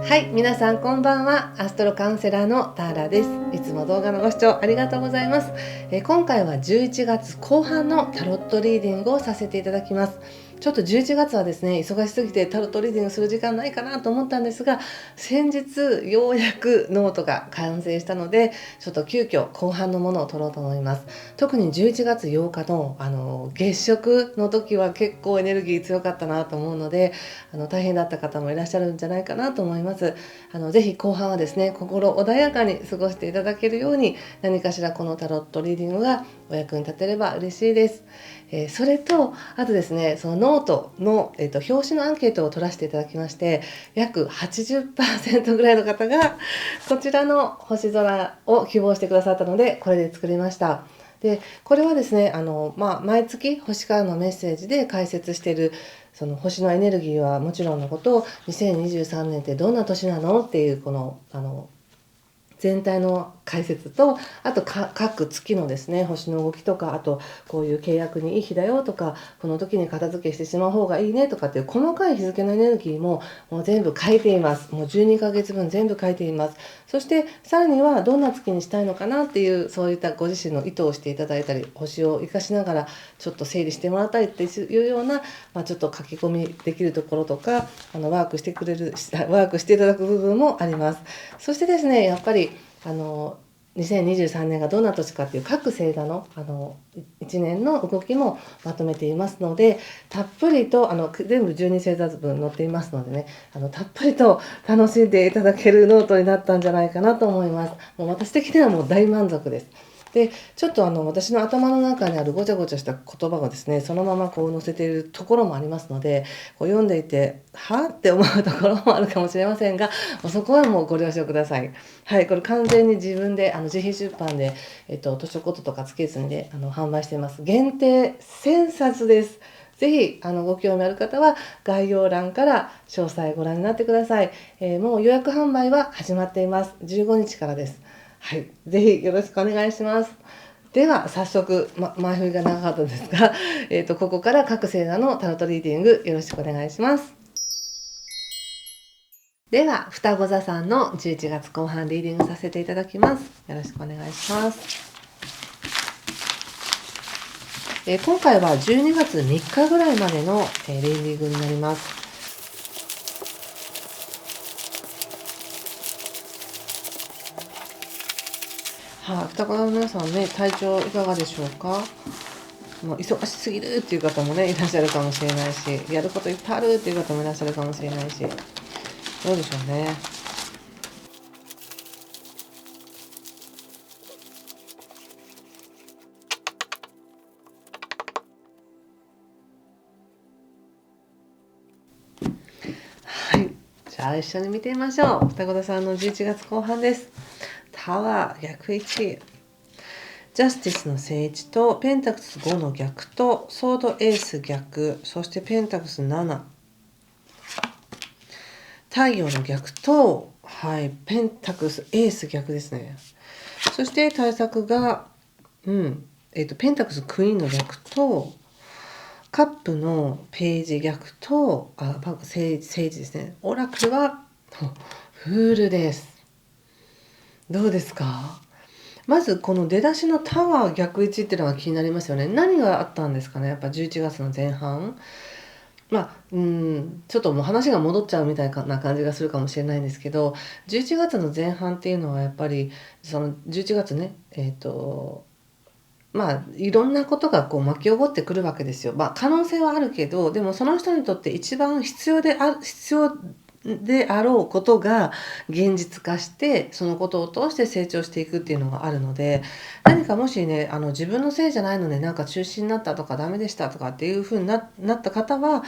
はい、皆さんこんばんは。アストロカウンセラーのターラです。いつも動画のご視聴ありがとうございます。今回は11月後半のタロットリーディングをさせていただきます。ちょっと11月はですね、忙しすぎてタロットリーディングする時間ないかなと思ったんですが、先日ようやくノートが完成したので、ちょっと急遽後半のものを取ろうと思います。特に11月8日の月食の時は結構エネルギー強かったなと思うので、大変だった方もいらっしゃるんじゃないかなと思います。ぜひ後半はですね、心穏やかに過ごしていただけるように、何かしらこのタロットリーディングがお役に立てれば嬉しいです。それとあとですね、そのノートの、表紙のアンケートを取らせていただきまして、約 80% ぐらいの方がこちらの星空を希望してくださったので、これで作りました。でこれはですね、毎月星からのメッセージで解説しているその星のエネルギーはもちろんのこと、2023年ってどんな年なのっていうこの全体の解説と、あと各月のですね、星の動きとか、あとこういう契約にいい日だよとか、この時に片付けしてしまう方がいいねとかっていう細かい日付のエネルギーももう全部書いています。もう12ヶ月分全部書いています。そしてさらにはどんな月にしたいのかなっていう、そういったご自身の意図をしていただいたり、星を生かしながらちょっと整理してもらったりっていうような、ちょっと書き込みできるところとか、ワークしていただく部分もあります。そしてですね、やっぱり2023年がどんな年かっていう各星座の1年の動きもまとめていますので、たっぷりと全部12星座分載っていますのでね、たっぷりと楽しんでいただけるノートになったんじゃないかなと思います。もう私的にはもう大満足です。でちょっと私の頭の中にあるごちゃごちゃした言葉がですね、そのままこう載せているところもありますので、こう読んでいてはって思うところもあるかもしれませんが、もうそこはもうご了承ください。はい、これ完全に自分で自費出版で、図書コトとかつけずにで販売しています。限定1000冊です。ぜひご興味ある方は概要欄から詳細ご覧になってください。もう予約販売は始まっています。15日からです。はい、ぜひよろしくお願いします。では早速、前振りが長かったですが、ここから各星座のタロットリーディングよろしくお願いします。では双子座さんの11月後半リーディングさせていただきます。よろしくお願いします。今回は12月3日ぐらいまでの、リーディングになります。双子座の皆さんね、体調いかがでしょうか。忙しすぎるっていう方もねいらっしゃるかもしれないし、やることいっぱいあるっていう方もいらっしゃるかもしれないし、どうでしょうね。はい、じゃあ一緒に見てみましょう。双子座さんの11月後半です。タワー逆1、ジャスティスの正1とペンタクス5の逆とソードエース逆、そしてペンタクス7、太陽の逆と、ペンタクスエース逆ですね。そして対策が、ペンタクスクイーンの逆とカップのページ逆とセージですね。オラクルはフールです。どうですか。まずこの出だしのタワー逆位置っていうのが気になりますよね。何があったんですかね。やっぱ11月の前半、ちょっともう話が戻っちゃうみたいな感じがするかもしれないんですけど、11月の前半っていうのはやっぱりその11月ね、いろんなことがこう巻き起こってくるわけですよ。可能性はあるけど、でもその人にとって一番必要であろうことが現実化して、そのことを通して成長していくっていうのがあるので、何かもしね自分のせいじゃないのでなんか中止になったとかダメでしたとかっていうふうになった方は、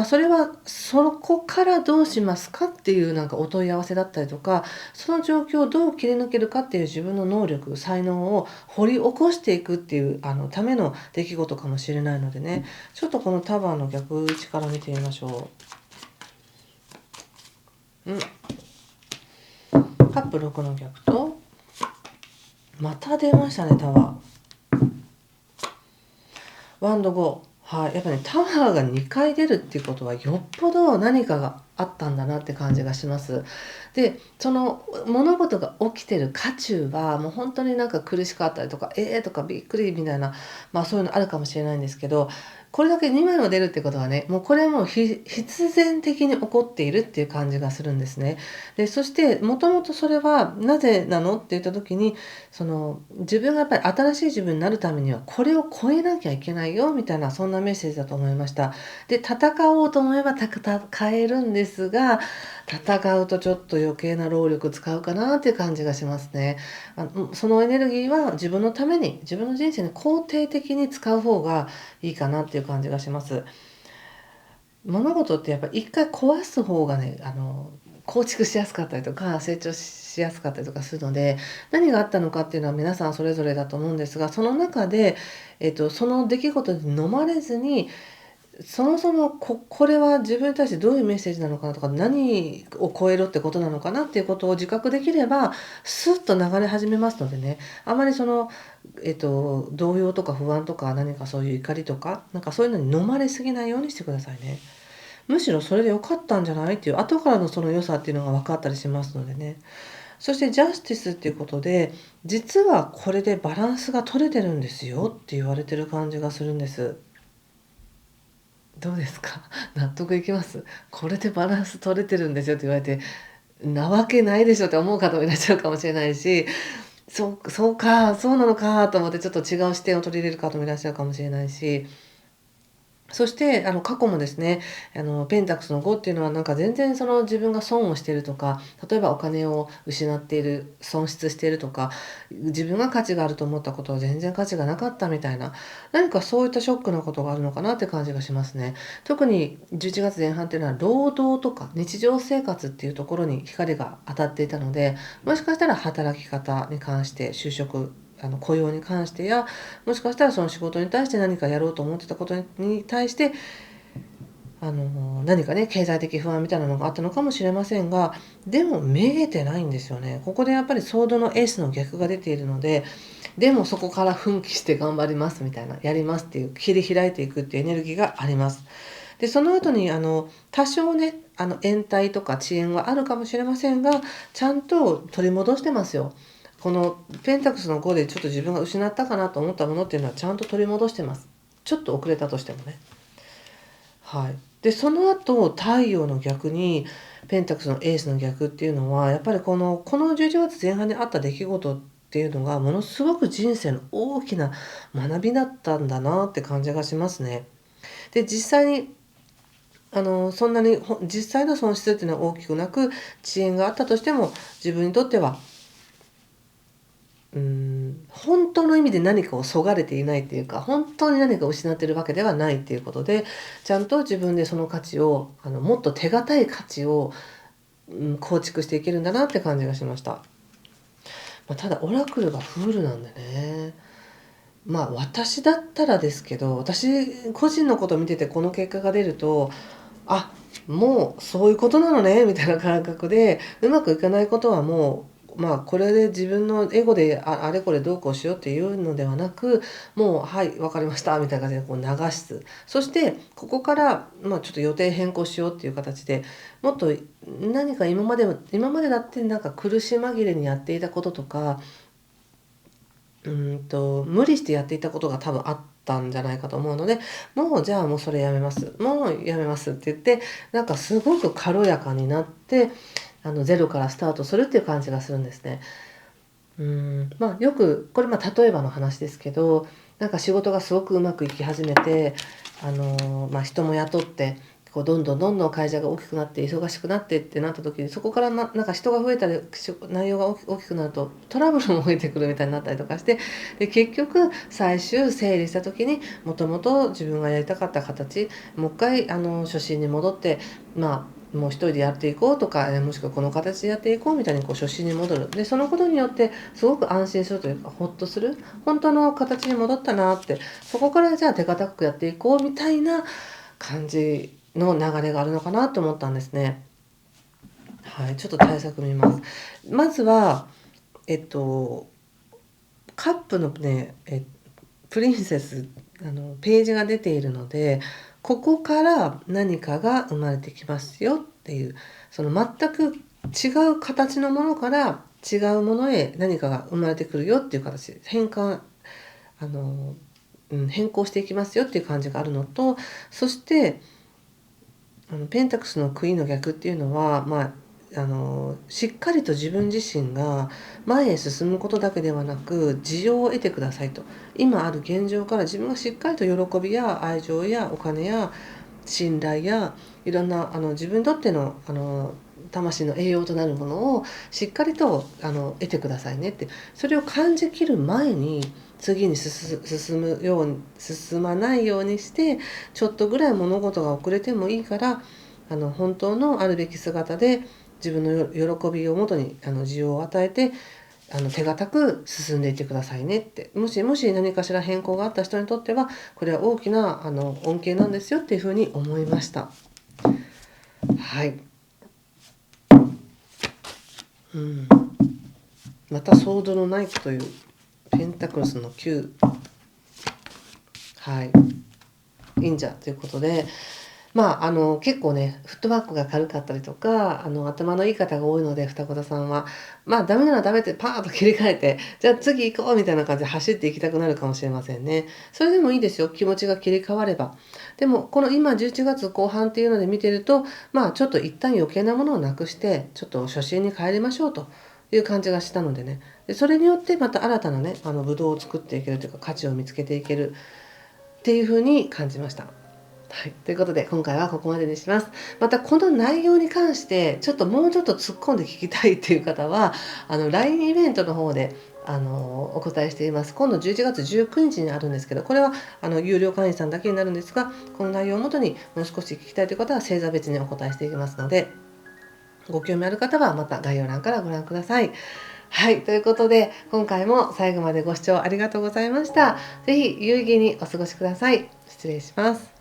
それはそこからどうしますかっていうなんかお問い合わせだったりとか、その状況をどう切り抜けるかっていう自分の能力才能を掘り起こしていくっていうための出来事かもしれないのでね、ちょっとこのタワーの逆位置から見てみましょう。カップ6の逆と、また出ましたねタワー。ワンド5。やっぱねタワーが2回出るっていうことはよっぽど何かがあったんだなって感じがします。で、その物事が起きてる渦中はもう本当になんか苦しかったりとか、とかびっくりみたいな、そういうのあるかもしれないんですけど、これだけ2枚も出るってことはね、もうこれはもう必然的に起こっているっていう感じがするんですね。で、そしてもともとそれはなぜなのって言った時に、自分がやっぱり新しい自分になるためにはこれを超えなきゃいけないよみたいな、そんなメッセージだと思いました。で、戦おうと思えば戦えるんですが、戦うとちょっと余計な労力使うかなっていう感じがしますね。そのエネルギーは自分のために、自分の人生に肯定的に使う方がいいかなっていう感じがします。物事ってやっぱり一回壊す方がね、構築しやすかったりとか、成長しやすかったりとかするので、何があったのかっていうのは皆さんそれぞれだと思うんですが、その中で、その出来事に飲まれずに、そもそもこれは自分に対してどういうメッセージなのかなとか、何を超えろってことなのかなっていうことを自覚できれば、スッと流れ始めますのでね、あまり動揺とか不安とか何かそういう怒りとか、なんかそういうのに飲まれすぎないようにしてくださいね。むしろそれで良かったんじゃないっていう後からのその良さっていうのが分かったりしますのでね。そしてジャスティスっていうことで、実はこれでバランスが取れてるんですよって言われてる感じがするんです。どうですか？納得いきます？これでバランス取れてるんですよって言われて、なわけないでしょって思う方もいらっしゃるかもしれないし、そうか、そうなのかと思ってちょっと違う視点を取り入れる方もいらっしゃるかもしれないし、そして過去もですね、ペンタクスの5っていうのはなんか全然その自分が損をしているとか、例えばお金を失っている、損失しているとか、自分が価値があると思ったことは全然価値がなかったみたいな、何かそういったショックなことがあるのかなって感じがしますね。特に11月前半っていうのは労働とか日常生活っていうところに光が当たっていたので、もしかしたら働き方に関して就職、雇用に関してや、もしかしたらその仕事に対して何かやろうと思ってたことに対して何かね、経済的不安みたいなのがあったのかもしれませんが、でもめげてないんですよね。ここでやっぱりソードのエースの逆が出ているので、でもそこから奮起して頑張りますみたいな、やりますっていう切り開いていくっていうエネルギーがあります。でその後に多少ね、延滞とか遅延はあるかもしれませんが、ちゃんと取り戻してますよ。このペンタクスの5でちょっと自分が失ったかなと思ったものっていうのはちゃんと取り戻してます。ちょっと遅れたとしてもね。はい。で、その後、太陽の逆に、ペンタクスのエースの逆っていうのは、やっぱりこの11月前半にあった出来事っていうのが、ものすごく人生の大きな学びだったんだなって感じがしますね。で、実際に、そんなに実際の損失っていうのは大きくなく、遅延があったとしても、自分にとっては本当の意味で何かをそがれていないっていうか、本当に何かを失ってるわけではないっていうことで、ちゃんと自分でその価値を、もっと手堅い価値を、構築していけるんだなって感じがしました。ただオラクルがフールなんでね。私だったらですけど、私個人のことを見ててこの結果が出ると、あ、もうそういうことなのねみたいな感覚で、うまくいかないことはもうこれで自分のエゴであれこれどうこうしようっていうのではなく、もうはい分かりましたみたいな感じでこう流す。そしてここからちょっと予定変更しようっていう形で、もっと何か今までだってなんか苦し紛れにやっていたこととか、無理してやっていたことが多分あったんじゃないかと思うので、もうじゃあもうそれやめます。もうやめますって言って、なんかすごく軽やかになって、ゼロからスタートするっていう感じがするんですね。よく、これ例えばの話ですけど、なんか仕事がすごくうまくいき始めて、人も雇って、どんどんどんどん会社が大きくなって忙しくなってってなった時に、そこからなんか人が増えたり内容が大きくなるとトラブルも増えてくるみたいになったりとかして、で結局最終整理した時にもともと自分がやりたかった形、もう一回初心に戻って、もう一人でやっていこうとか、もしくはこの形でやっていこうみたいに初心に戻る。でそのことによってすごく安心するというか、ほっとする、本当の形に戻ったなって、そこからじゃあ手堅くやっていこうみたいな感じの流れがあるのかなと思ったんですね。はい、ちょっと対策見ます。まずはカップのね、プリンセスページが出ているので、ここから何かが生まれてきますよっっていう、その全く違う形のものから違うものへ何かが生まれてくるよっていう形で変更していきますよっていう感じがあるのと、そしてペンタクスのクイーンの逆っていうのは、しっかりと自分自身が前へ進むことだけではなく自由を得てくださいと。今ある現状から自分がしっかりと喜びや愛情やお金や信頼やいろんな自分にとっての魂の栄養となるものをしっかりと得てくださいねって、それを感じきる前に次に進まないようにして、ちょっとぐらい物事が遅れてもいいから本当のあるべき姿で自分の喜びをもとに自由を与えて手堅く進んでいってくださいねって、もし何かしら変更があった人にとってはこれは大きな恩恵なんですよっていうふうに思いました。はい、またソードのナイフというペンタクルスの9、はい、忍者ということで、結構ねフットワークが軽かったりとか頭のいい方が多いので、双子座さんはダメならダメってパーッと切り替えて、じゃあ次行こうみたいな感じで走っていきたくなるかもしれませんね。それでもいいですよ、気持ちが切り替われば。でもこの今11月後半っていうので見てると、ちょっと一旦余計なものをなくしてちょっと初心に帰りましょうという感じがしたのでね、でそれによってまた新たなねブドウを作っていけるというか価値を見つけていけるっていうふうに感じました。はい、ということで今回はここまでにします。またこの内容に関してもうちょっと突っ込んで聞きたいっていう方はLINE イベントの方でお答えしています。今度11月19日にあるんですけど、これは有料会員さんだけになるんですが、この内容をもとにもう少し聞きたいという方は星座別にお答えしていきますので、ご興味ある方はまた概要欄からご覧ください。はい、ということで今回も最後までご視聴ありがとうございました。ぜひ有意義にお過ごしください。失礼します。